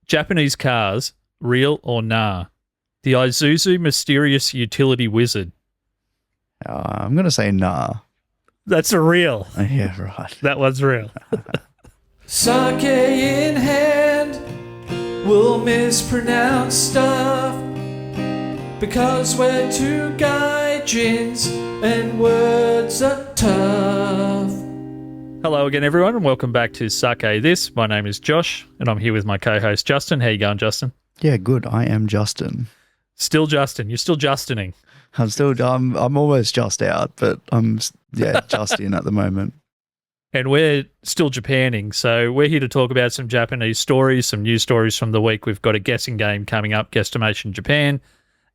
Japanese cars, real or nah? The Isuzu mysterious utility wizard. I'm going to say nah. That's a real. Yeah, right. That was real. Sake in hand, we'll mispronounce stuff because we're two gaijins and words are tough. Hello again, everyone, and welcome back to Sake This. My name is Josh, and I'm here with my co-host Justin. How you going, Justin? Yeah, good. I am Justin. Still Justin. You're still Justining. I'm almost just out, but I'm just in at the moment. And we're still Japanning, so we're here to talk about some Japanese stories, some news stories from the week. We've got a guessing game coming up, Guesstimation Japan.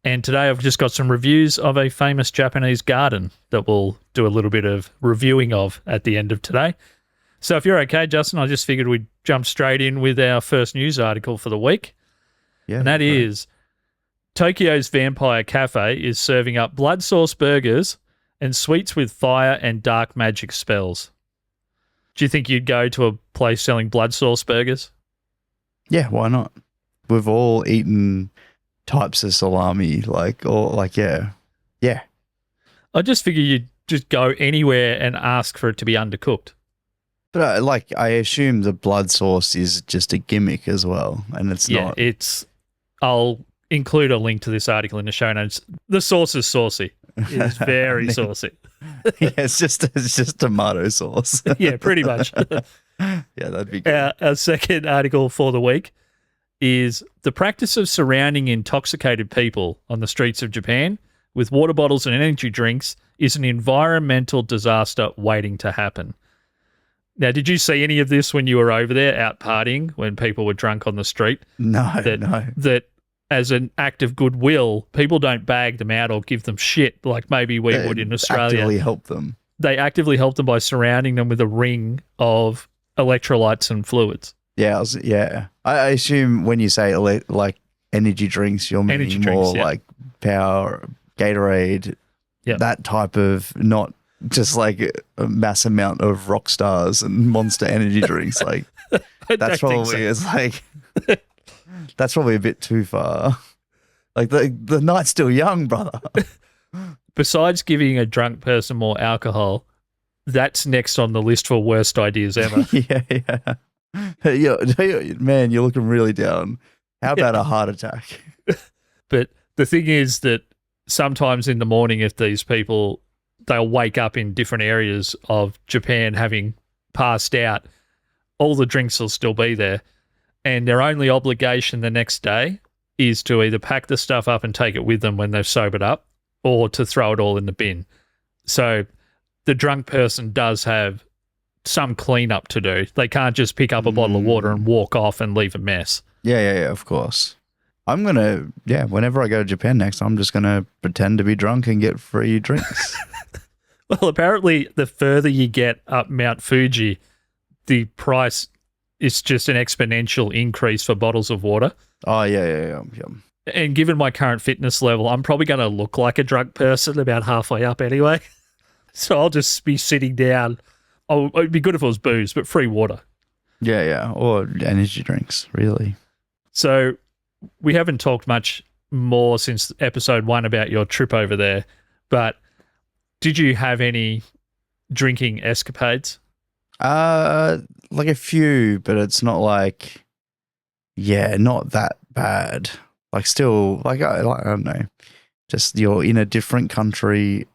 And today I've just got some reviews of a famous Japanese garden that we'll do a little bit of reviewing of at the end of today. So if you're okay, Justin, I just figured we'd jump straight in with our first news article for the week. Yeah, and that is Tokyo's Vampire Cafe is serving up blood sauce burgers and sweets with fire and dark magic spells. Do you think you'd go to a place selling blood sauce burgers? Yeah, why not? We've all eaten types of salami, yeah. I just figure you'd just go anywhere and ask for it to be undercooked. But I assume the blood sauce is just a gimmick as well, and it's not. I'll include a link to this article in the show notes. The sauce is saucy. It is very saucy. Yeah, it's just tomato sauce. Yeah, pretty much. Yeah, that'd be good. Our second article for the week is the practice of surrounding intoxicated people on the streets of Japan with water bottles and energy drinks is an environmental disaster waiting to happen. Now, did you see any of this when you were over there out partying when people were drunk on the street? No. That as an act of goodwill, people don't bag them out or give them shit like maybe we would in Australia. Actively help them. They actively help them by surrounding them with a ring of electrolytes and fluids. Yeah, I assume when you say like energy drinks, you're meaning more like Power, Gatorade, that type of, not just like a mass amount of Rock Stars and Monster energy drinks. Like that's probably that's probably a bit too far. Like the night's still young, brother. Besides giving a drunk person more alcohol, that's next on the list for worst ideas ever. Yeah. Man, you're looking really down. How about a heart attack? But the thing is that sometimes in the morning, if these people, they'll wake up in different areas of Japan having passed out, all the drinks will still be there. And their only obligation the next day is to either pack the stuff up and take it with them when they've sobered up or to throw it all in the bin. So the drunk person does have some cleanup to do. They can't just pick up a bottle of water and walk off and leave a mess. Yeah, of course. I'm going to, whenever I go to Japan next, I'm just going to pretend to be drunk and get free drinks. Well, apparently the further you get up Mount Fuji, the price is just an exponential increase for bottles of water. Oh, yeah. And given my current fitness level, I'm probably going to look like a drunk person about halfway up anyway. So I'll just be sitting down. It'd be good if it was booze, but free water. Yeah. Or energy drinks, really. So we haven't talked much more since episode 1 about your trip over there, but did you have any drinking escapades? Like a few, but it's not like, not that bad. Like still, I don't know, just you're in a different country.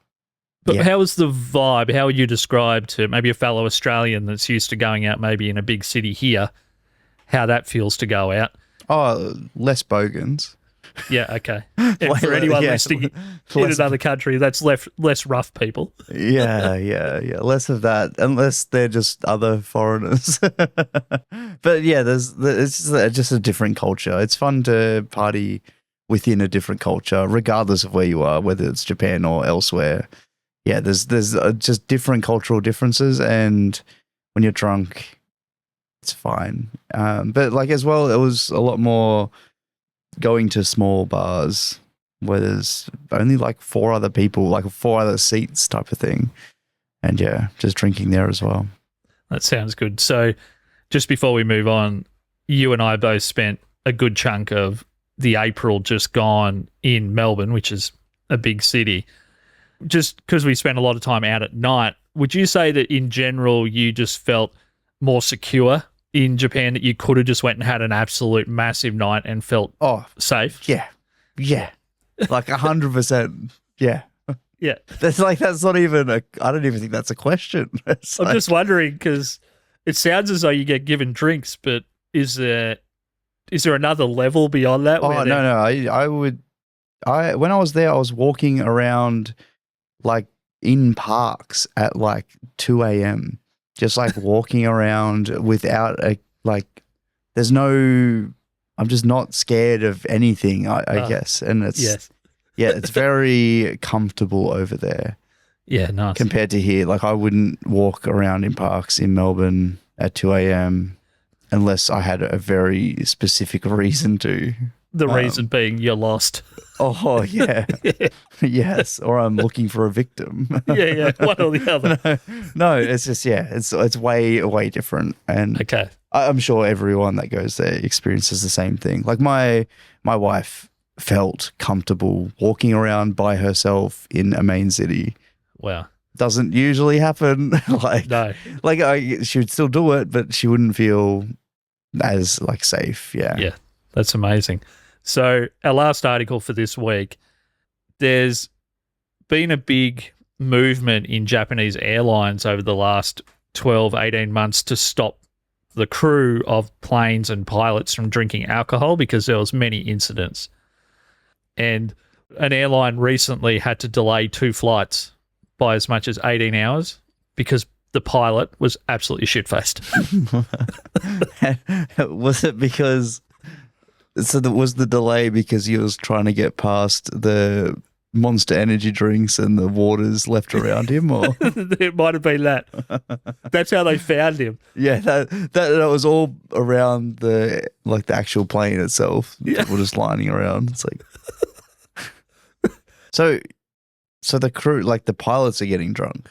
But how was the vibe? How would you describe to maybe a fellow Australian that's used to going out maybe in a big city here, how that feels to go out? Oh, less bogans. Yeah, okay. And for anyone listening in another country, that's less rough people. Yeah. Less of that, unless they're just other foreigners. But yeah, it's just a different culture. It's fun to party within a different culture, regardless of where you are, whether it's Japan or elsewhere. Yeah, there's just different cultural differences, and when you're drunk, it's fine. But like as well, it was a lot more going to small bars where there's only like 4 other people, like 4 other seats type of thing. And yeah, just drinking there as well. That sounds good. So just before we move on, you and I both spent a good chunk of the April just gone in Melbourne, which is a big city. Just because we spent a lot of time out at night, would you say that in general you just felt more secure in Japan, that you could have just went and had an absolute massive night and felt safe? Yeah. Like 100%. Yeah. Yeah. That's not even I don't even think that's a question. I'm just wondering, because it sounds as though you get given drinks, but is there another level beyond that? Oh, no. When I was there, I was walking around like in parks at like 2 a.m. Just like walking around without there's no, I'm just not scared of anything, I guess. And it's, it's very comfortable over there. Yeah, nice. Compared to here. Like I wouldn't walk around in parks in Melbourne at 2 a.m. unless I had a very specific reason to. The reason being you're lost. Oh, yeah. Yes. Or I'm looking for a victim. Yeah. One or the other. No, it's just, it's way, way different. And okay. I'm sure everyone that goes there experiences the same thing. Like my wife felt comfortable walking around by herself in a main city. Wow. Doesn't usually happen. No. She would still do it, but she wouldn't feel as like safe. Yeah. Yeah. That's amazing. So our last article for this week, there's been a big movement in Japanese airlines over the last 12, 18 months to stop the crew of planes and pilots from drinking alcohol because there was many incidents. And an airline recently had to delay 2 flights by as much as 18 hours because the pilot was absolutely shit-faced. Was it because... So was the delay because he was trying to get past the Monster Energy drinks and the waters left around him, or it might have been that. That's how they found him. Yeah, that was all around the actual plane itself. Yeah. People just lining around. It's like so the crew, like the pilots, are getting drunk.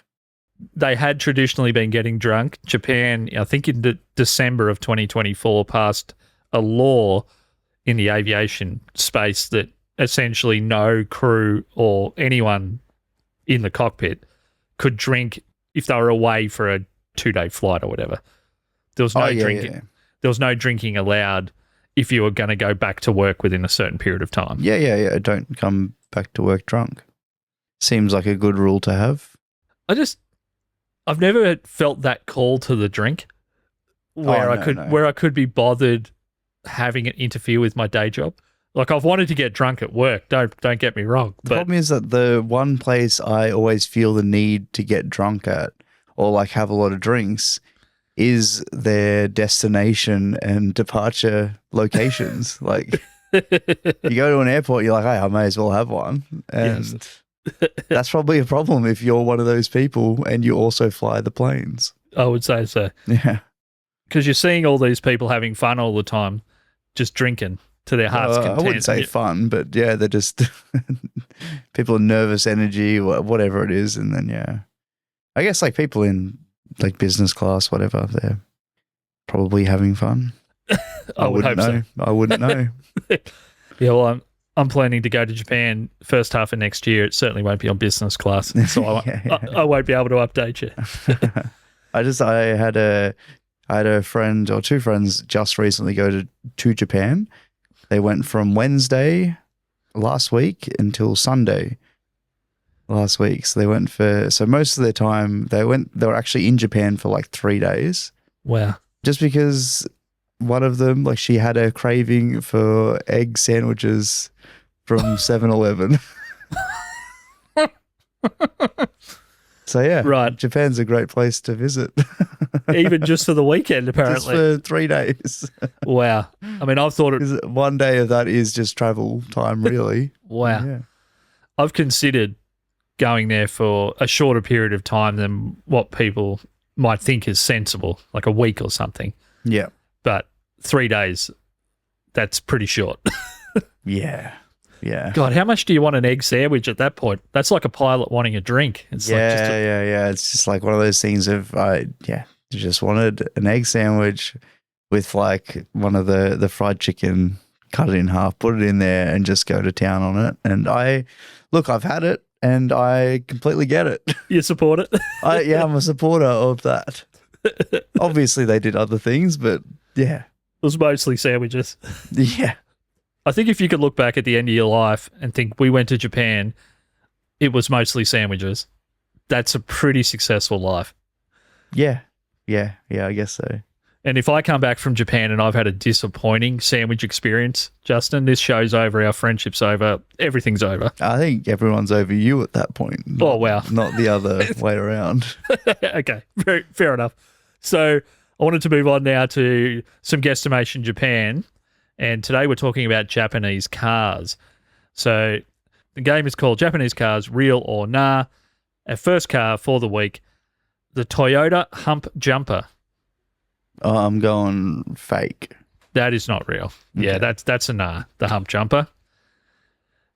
They had traditionally been getting drunk. Japan, I think in December of 2024, passed a law in the aviation space that essentially no crew or anyone in the cockpit could drink if they were away for a 2-day flight or whatever. There was no drinking. Yeah. There was no drinking allowed if you were going to go back to work within a certain period of time. Yeah. Don't come back to work drunk. Seems like a good rule to have. I've never felt that call to the drink where I could be bothered having it interfere with my day job. Like, I've wanted to get drunk at work. Don't get me wrong. The problem is that the one place I always feel the need to get drunk at, or like have a lot of drinks, is their destination and departure locations. Like, you go to an airport, you're like, hey, I may as well have one. And that's probably a problem if you're one of those people and you also fly the planes. I would say so. Yeah. Because you're seeing all these people having fun all the time, just drinking to their heart's content. I wouldn't say fun, but yeah, they're just people in nervous energy, whatever it is. And then, I guess like people in like business class, whatever, they're probably having fun. I wouldn't know. So. I wouldn't know. Yeah, well, I'm planning to go to Japan first half of next year. It certainly won't be on business class, so I won't be able to update you. I had a friend or 2 friends just recently go to Japan. They went from Wednesday last week until Sunday last week. So they went so most of their time they were actually in Japan for like 3 days. Wow. Just because one of them, like, she had a craving for egg sandwiches from 7-Eleven. So yeah, right. Japan's a great place to visit. Even just for the weekend, apparently. Just for 3 days. Wow. I mean, I've thought it... 1 day of that is just travel time, really. Wow. Yeah. I've considered going there for a shorter period of time than what people might think is sensible, like a week or something. Yeah. But 3 days, that's pretty short. Yeah. Yeah. God, how much do you want an egg sandwich at that point? That's like a pilot wanting a drink. It's yeah. It's just like one of those things of, you just wanted an egg sandwich with like one of the fried chicken, cut it in half, put it in there, and just go to town on it. And I've had it, and I completely get it. You support it? I'm a supporter of that. Obviously, they did other things, but yeah, It was mostly sandwiches. yeah, I think if you could look back at the end of your life and think we went to Japan, it was mostly sandwiches. That's a pretty successful life. yeah. I guess so. And if I come back from Japan and I've had a disappointing sandwich experience, Justin, this show's over, our friendship's over, everything's over. I think everyone's over you at that point. Oh, wow. Not the other way around. Okay, fair enough. So I wanted to move on now to some Guesstimation Japan. And today we're talking about Japanese cars. So the game is called Japanese Cars, Real or Nah. Our first car for the week, the Toyota Hump Jumper. Oh, I'm going fake. That is not real. Yeah, that's a nah, the Hump Jumper.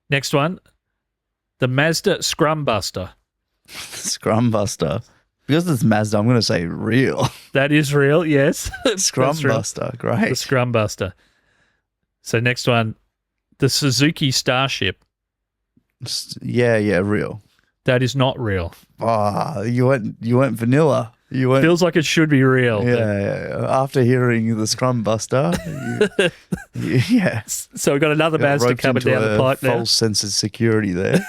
Next one, the Mazda Scrum Buster. Scrum Buster. Because it's Mazda, I'm going to say real. That is real, yes. Scrum That's real. Buster, great. The Scrum Buster. So next one, the Suzuki Starship. Yeah, real. That is not real. Ah, you went vanilla. You went. Feels like it should be real. Yeah. After hearing the Scrum Buster, yeah. So we've got another Mazda roped coming into down the pipe now. false sense of security there.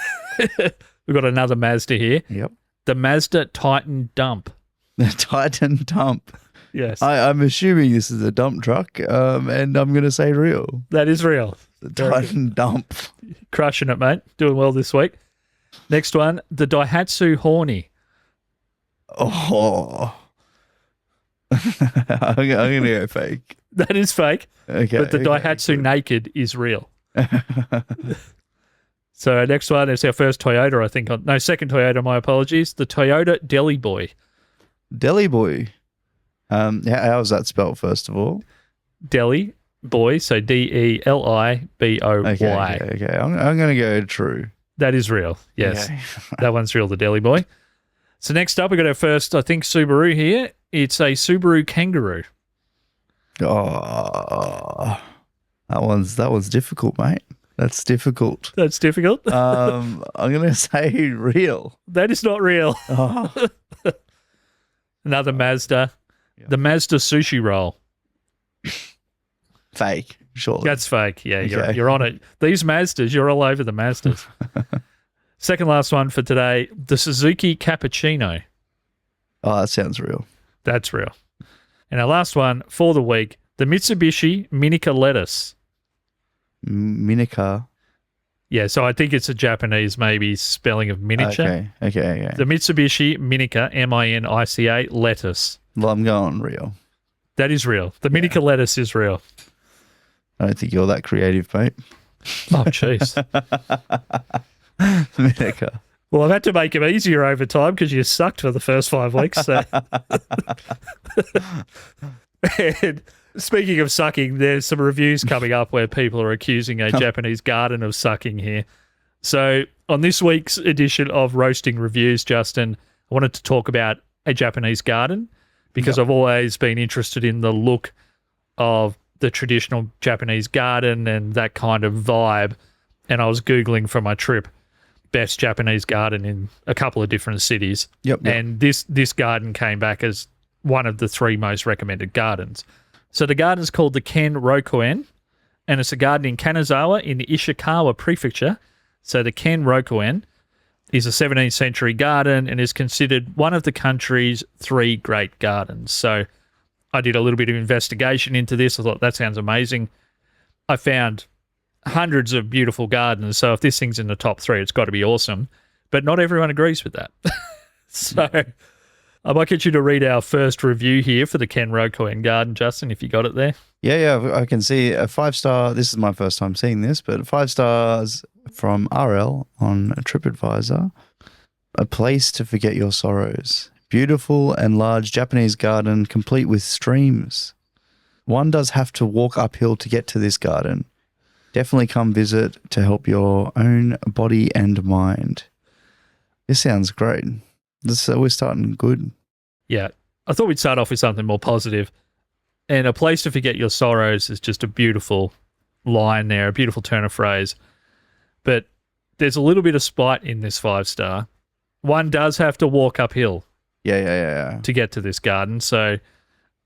We've got another Mazda here. Yep. The Mazda Titan Dump. The Titan Dump. Yes. I'm assuming this is a dump truck, and I'm going to say real. That is real. The Titan Dump. Crushing it, mate. Doing well this week. Next one, the Daihatsu Horny. Oh. I'm going to go fake. That is fake. Okay. But the Daihatsu Naked is real. So our next one is our first Toyota, I think. Second Toyota, my apologies. The Toyota Deli Boy. Deli Boy. How's that spelled, first of all? Deli Boy, so Deliboy. Okay. I'm going to go true. That is real. Yes. Okay. That one's real, the Deli Boy. So next up, we've got our first, I think, Subaru here. It's a Subaru Kangaroo. Oh, that one's difficult, mate. That's difficult. That's difficult. I'm gonna say real. That is not real. Oh. Another Mazda. Yeah. The Mazda Sushi Roll. Fake, surely. That's fake. Yeah, Okay. you're on it. These Mazdas, you're all over the Mazdas. Second last one for today, the Suzuki Cappuccino. Oh, that sounds real. That's real. And our last one for the week, the Mitsubishi Minica Lettuce. Minica. Yeah, so I think it's a Japanese maybe spelling of miniature. Okay. The Mitsubishi Minica, Minica lettuce. Well, I'm going real. That is real. The Minica lettuce is real. I don't think you're that creative, mate. Oh, jeez. Minica. Well, I've had to make it easier over time because you sucked for the first 5 weeks. So. And speaking of sucking, there's some reviews coming up where people are accusing a Japanese garden of sucking here. So on this week's edition of Roasting Reviews, Justin, I wanted to talk about a Japanese garden because I've always been interested in the look of the traditional Japanese garden and that kind of vibe. And I was Googling for my trip best Japanese garden in a couple of different cities. Yep. And this garden came back as one of the 3 most recommended gardens. So the garden's called the Kenroku-en, and it's a garden in Kanazawa in the Ishikawa Prefecture. So the Kenroku-en is a 17th century garden and is considered one of the country's 3 great gardens. So I did a little bit of investigation into this. I thought that sounds amazing. I found hundreds of beautiful gardens. So if this thing's in the top 3, it's got to be awesome. But not everyone agrees with that. So I might get you to read our first review here for the Kenroku-en garden, Justin, if you got it there. Yeah, I can see a 5-star. This is my first time seeing this, but 5 stars from RL on TripAdvisor. A place to forget your sorrows. Beautiful and large Japanese garden complete with streams. One does have to walk uphill to get to this garden. Definitely come visit to help your own body and mind. This sounds great. We're starting good. Yeah. I thought we'd start off with something more positive. And a place to forget your sorrows is just a beautiful line there, a beautiful turn of phrase. But there's a little bit of spite in this 5-star. One does have to walk uphill Yeah. to get to this garden, so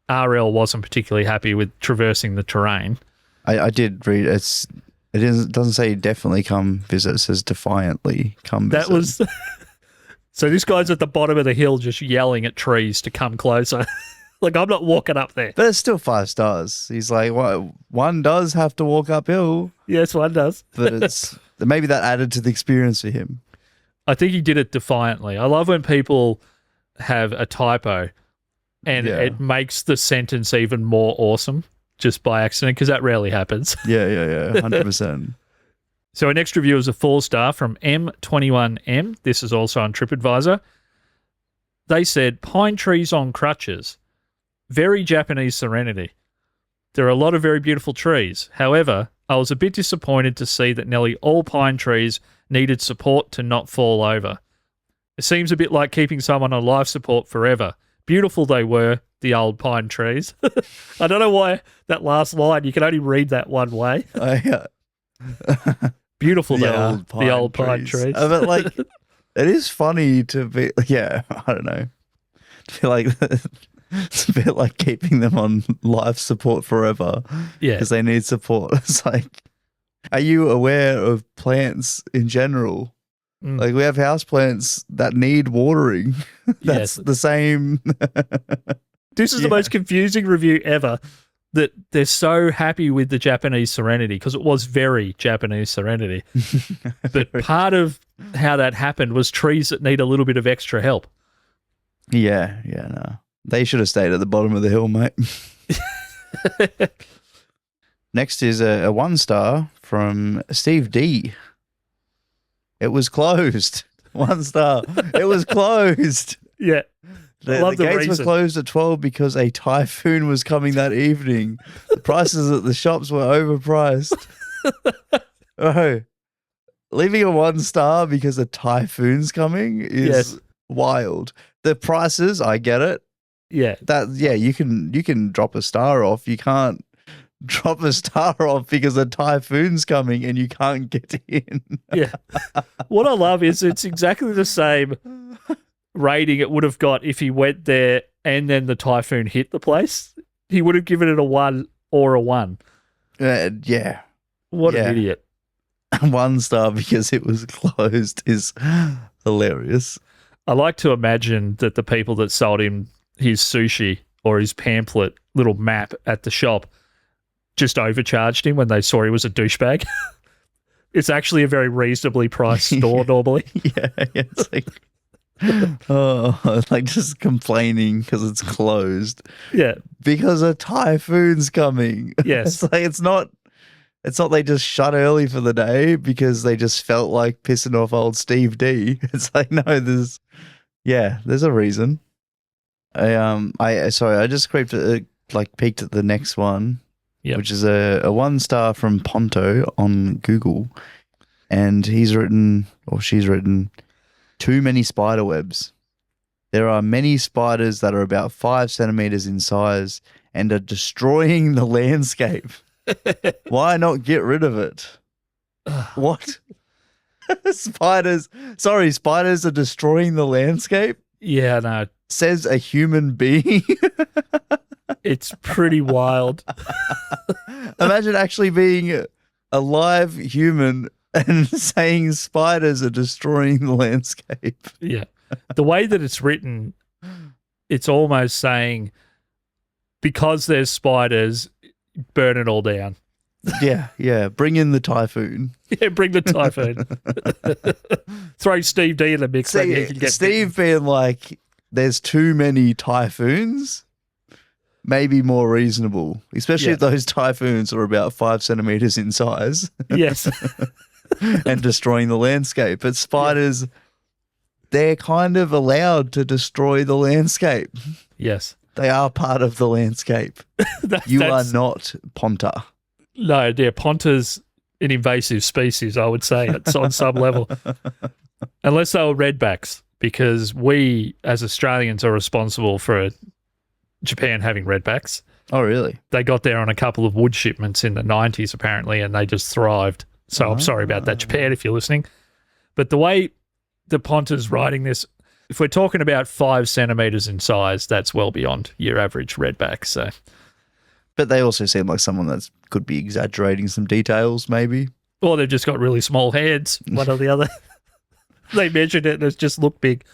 RL wasn't particularly happy with traversing the terrain. I did read it doesn't say definitely come visit, it says defiantly come visit. That was so this guy's at the bottom of the hill just yelling at trees to come closer. Like, I'm not walking up there. But it's still 5 stars. He's like, well, one does have to walk uphill. Yes, one does. But it's maybe that added to the experience for him. I think he did it defiantly. I love when people have a typo and it makes the sentence even more awesome just by accident, because that rarely happens. Yeah. 100%. So our next review is a 4-star from M21M. This is also on TripAdvisor. They said, pine trees on crutches. Very Japanese serenity. There are a lot of very beautiful trees. However, I was a bit disappointed to see that nearly all pine trees needed support to not fall over. It seems a bit like keeping someone on life support forever. Beautiful they were, the old pine trees. I don't know why that last line, you can only read that one way. Beautiful they are, the old pine trees. But like, it is funny to be, I don't know. I feel like it's a bit like keeping them on life support forever. Yeah. Because they need support. It's like, are you aware of plants in general? Like, we have houseplants that need watering. That's the same. This is the most confusing review ever, that they're so happy with the Japanese serenity, because it was very Japanese serenity. But part of how that happened was trees that need a little bit of extra help. Yeah, no. They should have stayed at the bottom of the hill, mate. Next is a 1-star from Steve D. It was closed. 1 star. It was closed. Yeah. The gates were closed at 12 because a typhoon was coming that evening. The prices at the shops were overpriced. Oh, leaving a 1 star because a typhoon's coming is wild. The prices, I get it. Yeah. You can drop a star off. You can't drop a star off because a typhoon's coming and you can't get in. Yeah. What I love is it's exactly the same rating it would have got if he went there and then the typhoon hit the place. He would have given it a 1 or a 1. Yeah. What an idiot. 1 star because it was closed is hilarious. I like to imagine that the people that sold him his sushi or his pamphlet little map at the shop just overcharged him when they saw he was a douchebag. It's actually a very reasonably priced store normally. Yeah, it's like, like just complaining because it's closed. Yeah. Because a typhoon's coming. Yes. It's like, it's not they just shut early for the day because they just felt like pissing off old Steve D. It's like, no, there's a reason. I just peeked at the next one. Yep. Which is a 1 star from Ponto on Google. And he's written, or she's written, too many spider webs. There are many spiders that are about 5 centimeters in size and are destroying the landscape. Why not get rid of it? What? Spiders are destroying the landscape? Yeah, no. Says a human being. It's pretty wild. Imagine actually being a live human and saying spiders are destroying the landscape. Yeah. The way that it's written, it's almost saying, because there's spiders, burn it all down. Yeah. Bring in the typhoon. Yeah, bring the typhoon. Throw Steve D in the mix. See, he can get Steve being like, there's too many typhoons. Maybe more reasonable, especially if those typhoons are about 5 centimeters in size. Yes. And destroying the landscape. But spiders, they're kind of allowed to destroy the landscape. Yes. They are part of the landscape. You are not Ponta. No, Ponta's an invasive species, I would say. It's on some level. Unless they were redbacks, because we, as Australians, are responsible for Japan having redbacks. Oh, really? They got there on a couple of wood shipments in the 90s, apparently, and they just thrived. So I'm sorry about that, Japan, if you're listening. But the way the Ponta's writing this, if we're talking about 5 centimetres in size, that's well beyond your average redback. So, But they also seem like someone that could be exaggerating some details, maybe. or they've just got really small heads, one or the other. They measured it and it's just looked big.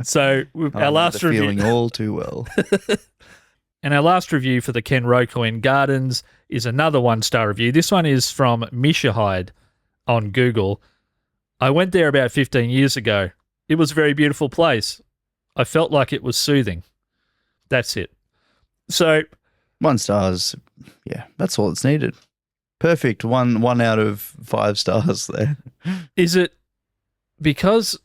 So our last review, feeling all too well. and our last review for the Kenroku-en Gardens is another 1-star review. This one is from Ishikawa on Google. I went there about 15 years ago. It was a very beautiful place. I felt like it was soothing. That's it. So 1 stars. Yeah, that's all it's needed. Perfect. One out of 5 stars there. is it because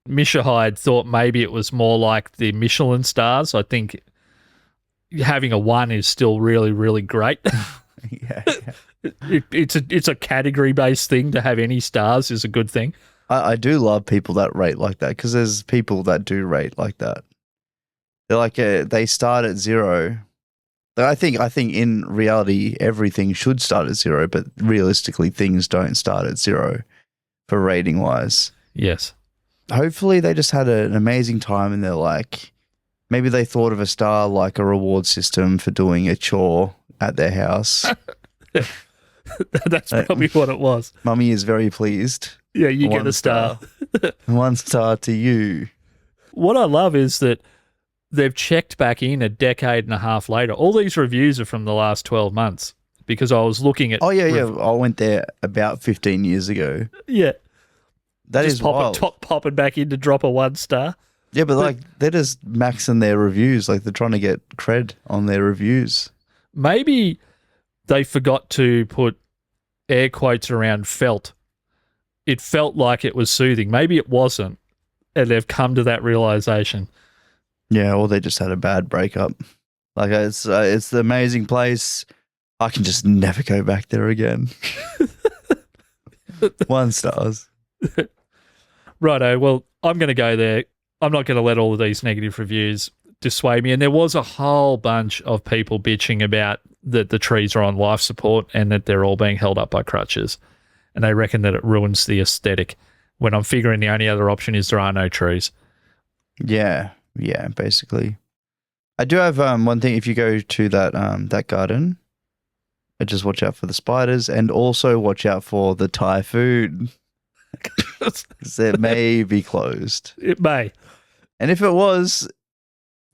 Ishikawa thought maybe it was more like the Michelin stars? I think having a 1 is still really, really great. Yeah. It's a category-based thing. To have any stars is a good thing. I do love people that rate like that, because there's people that do rate like that. They're like they start at 0. I think in reality everything should start at 0, but realistically things don't start at 0 for rating wise. Yes. Hopefully they just had an amazing time, and they're like, maybe they thought of a star like a reward system for doing a chore at their house. That's probably what it was. Mummy is very pleased. Yeah, you 1 get a star. 1 star to you. What I love is that they've checked back in a decade and a half later. All these reviews are from the last 12 months, because I was looking at... Oh, yeah. I went there about 15 years ago. Yeah. That just is wild. popping back in to drop a 1 star. Yeah, but like they're just maxing their reviews. Like they're trying to get cred on their reviews. Maybe they forgot to put air quotes around felt. It felt like it was soothing. Maybe it wasn't, and they've come to that realization. Yeah, or they just had a bad breakup. Like it's the amazing place. I can just never go back there again. 1 stars. Righto. Well, I'm going to go there. I'm not going to let all of these negative reviews dissuade me. And there was a whole bunch of people bitching about that the trees are on life support and that they're all being held up by crutches. And they reckon that it ruins the aesthetic, when I'm figuring the only other option is there are no trees. Yeah, basically. I do have one thing. If you go to that garden, just watch out for the spiders, and also watch out for the typhoon. 'Cause it may be closed. It may. And if it was,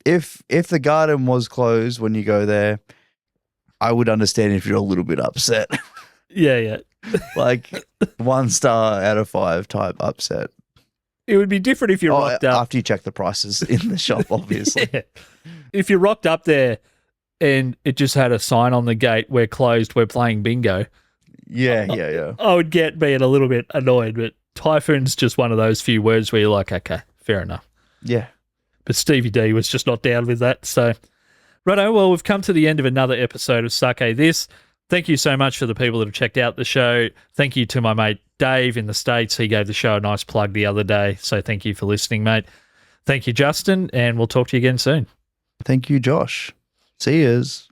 if the garden was closed when you go there, I would understand if you're a little bit upset. Yeah. Like 1 star out of 5 type upset. It would be different if you rocked up. After you check the prices in the shop, obviously. Yeah. If you rocked up there and it just had a sign on the gate, "We're closed, we're playing bingo." Yeah. I would get being a little bit annoyed, but typhoon's just one of those few words where you're like, okay, fair enough. Yeah. But Stevie D was just not down with that. So, righto, well, we've come to the end of another episode of Sake This. Thank you so much for the people that have checked out the show. Thank you to my mate Dave in the States. He gave the show a nice plug the other day. So thank you for listening, mate. Thank you, Justin, and we'll talk to you again soon. Thank you, Josh. See yous.